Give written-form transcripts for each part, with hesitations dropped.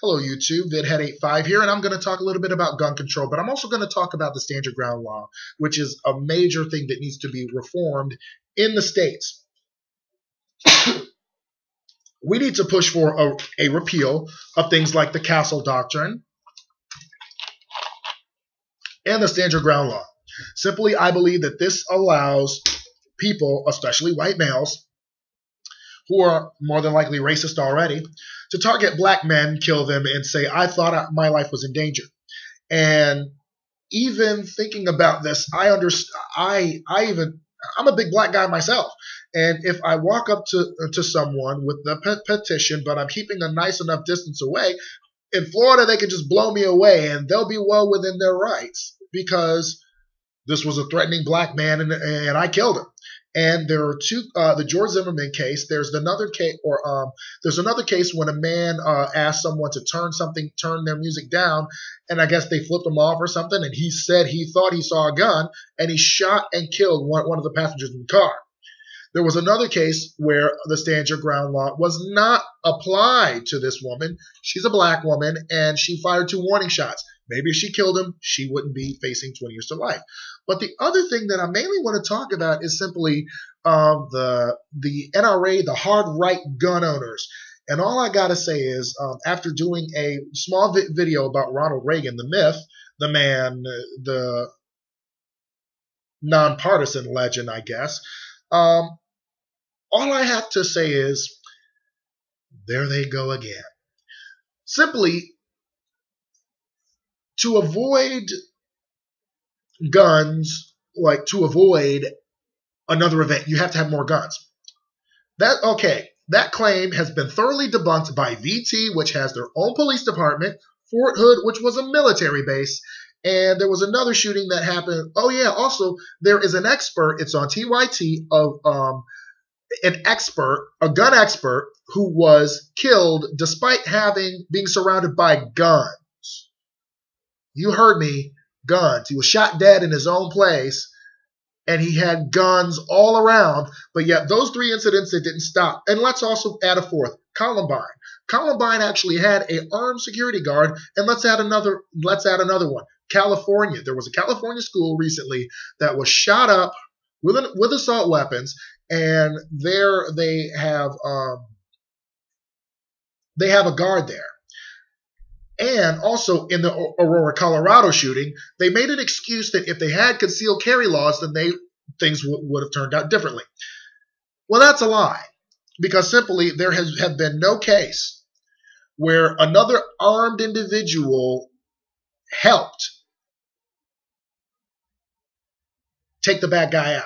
Hello YouTube, VidHead85 here, and I'm going to talk a little bit about gun control, but I'm also going to talk about the Stand Your Ground law, which is a major thing that needs to be reformed in the states. We need to push for a repeal of things like the Castle Doctrine and the Stand Your Ground law. Simply, I believe that this allows people, especially white males, who are more than likely racist already, to target black men, kill them, and say, I thought my life was in danger. And even thinking about this, I'm a big black guy myself. And if I walk up to someone with the petition, but I'm keeping a nice enough distance away, in Florida, they can just blow me away and they'll be well within their rights because this was a threatening black man and I killed him. And there are two, the George Zimmerman case. There's another case when a man asked someone to turn their music down, and I guess they flipped him off or something. And he said he thought he saw a gun, and he shot and killed one of the passengers in the car. There was another case where the Stand Your Ground law was not applied to this woman. She's a black woman, and she fired 2 warning shots. Maybe if she killed him, she wouldn't be facing 20 years to life. But the other thing that I mainly want to talk about is simply the NRA, the hard right gun owners. And all I got to say is after doing a small video about Ronald Reagan, the myth, the man, the nonpartisan legend, I guess, all I have to say is there they go again. Simply, to avoid guns, like to avoid another event, you have to have more guns. That claim has been thoroughly debunked by VT, which has their own police department, Fort Hood, which was a military base, and there was another shooting that happened. Oh yeah, also there is an expert, it's on TYT, of a gun expert who was killed despite being surrounded by guns. You heard me, guns. He was shot dead in his own place, and he had guns all around. But yet those 3 incidents, it didn't stop. And let's also add a fourth, Columbine. Columbine actually had an armed security guard, and let's add another one. California. There was a California school recently that was shot up with assault weapons, and there they have a guard there. And also in the Aurora, Colorado shooting, they made an excuse that if they had concealed carry laws, then things would have turned out differently. Well, that's a lie, because simply there have been no case where another armed individual helped take the bad guy out.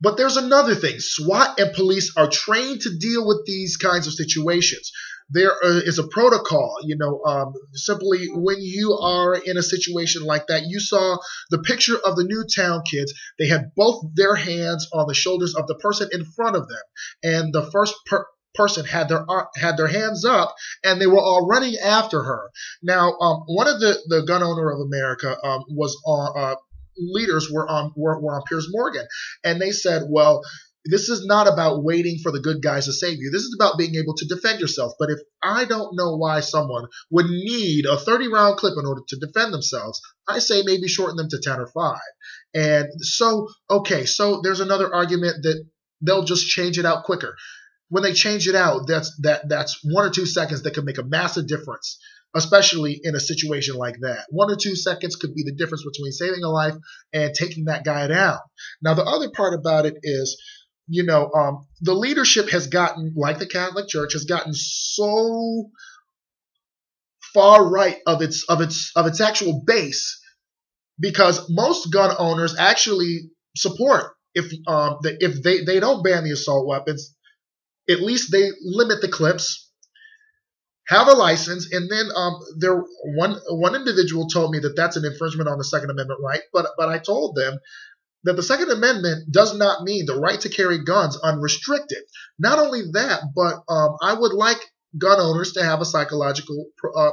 But there's another thing. SWAT and police are trained to deal with these kinds of situations. There is a protocol, simply when you are in a situation like that. You saw the picture of the Newtown kids. They had both their hands on the shoulders of the person in front of them. And the first person had their hands up, and they were all running after her. Now, one of the Gun Owner of America leaders were on Piers Morgan, and they said, well, this is not about waiting for the good guys to save you. This is about being able to defend yourself. But if I don't know why someone would need a 30-round clip in order to defend themselves, I say maybe shorten them to 10 or 5. And so there's another argument that they'll just change it out quicker. When they change it out, that's 1 or 2 seconds that could make a massive difference, especially in a situation like that. 1 or 2 seconds could be the difference between saving a life and taking that guy down. Now, the other part about it is, the leadership has gotten, like the Catholic Church, has gotten so far right of its actual base, because most gun owners actually support if they don't ban the assault weapons, at least they limit the clips, have a license, and then one individual told me that that's an infringement on the Second Amendment right, but I told them that the Second Amendment does not mean the right to carry guns unrestricted. Not only that, but I would like gun owners to have a psychological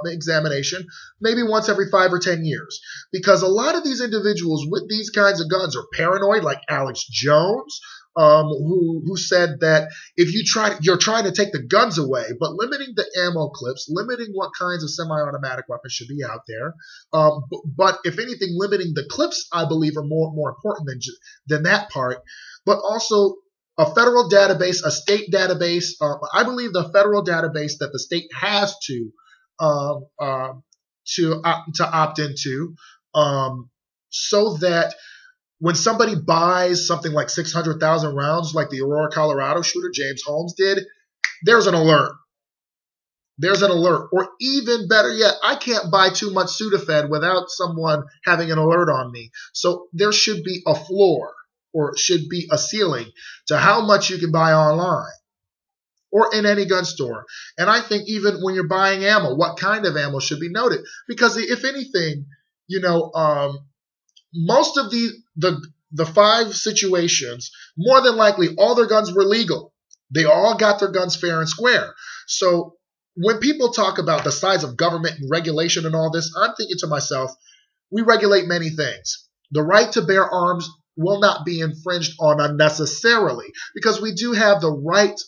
examination maybe once every 5 or 10 years, because a lot of these individuals with these kinds of guns are paranoid, like Alex Jones, who said that if you're trying to take the guns away, but limiting the ammo clips, limiting what kinds of semi-automatic weapons should be out there. But if anything, limiting the clips, I believe, are more important than that part. But also a federal database, a state database. I believe the federal database that the state has to opt into, so that when somebody buys something like 600,000 rounds, like the Aurora, Colorado shooter James Holmes did, there's an alert. There's an alert. Or even better yet, I can't buy too much Sudafed without someone having an alert on me. So there should be a floor, or should be a ceiling to how much you can buy online or in any gun store. And I think even when you're buying ammo, what kind of ammo should be noted. Because if anything, most of the 5 situations, more than likely, all their guns were legal. They all got their guns fair and square. So when people talk about the size of government and regulation and all this, I'm thinking to myself, we regulate many things. The right to bear arms will not be infringed on unnecessarily, because we do have the right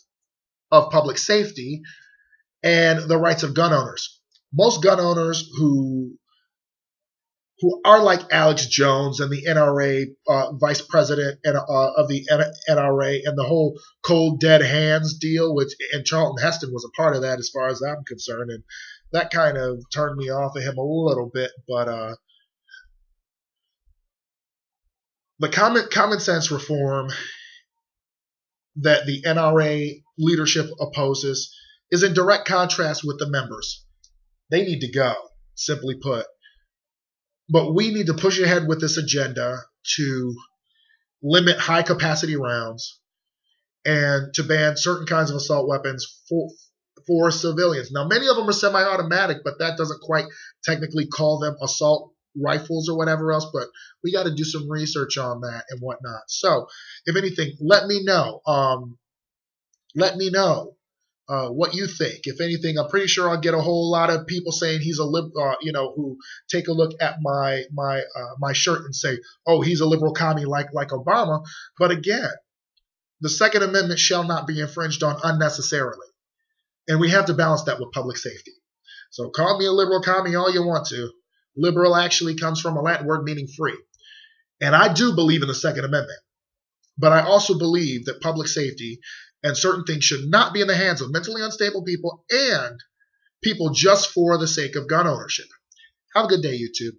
of public safety and the rights of gun owners. Most gun owners who are like Alex Jones and the NRA vice president of the NRA, and the whole cold dead hands deal, and Charlton Heston was a part of that as far as I'm concerned, and that kind of turned me off of him a little bit. But the common sense reform that the NRA leadership opposes is in direct contrast with the members. They need to go, simply put. But we need to push ahead with this agenda to limit high-capacity rounds and to ban certain kinds of assault weapons for civilians. Now, many of them are semi-automatic, but that doesn't quite technically call them assault rifles or whatever else, but we got to do some research on that and whatnot. So, if anything, let me know. What you think. If anything, I'm pretty sure I'll get a whole lot of people saying he's a who take a look at my shirt and say, oh, he's a liberal commie like Obama. But again, the Second Amendment shall not be infringed on unnecessarily. And we have to balance that with public safety. So call me a liberal commie all you want to. Liberal actually comes from a Latin word meaning free. And I do believe in the Second Amendment. But I also believe that public safety and certain things should not be in the hands of mentally unstable people and people just for the sake of gun ownership. Have a good day, YouTube.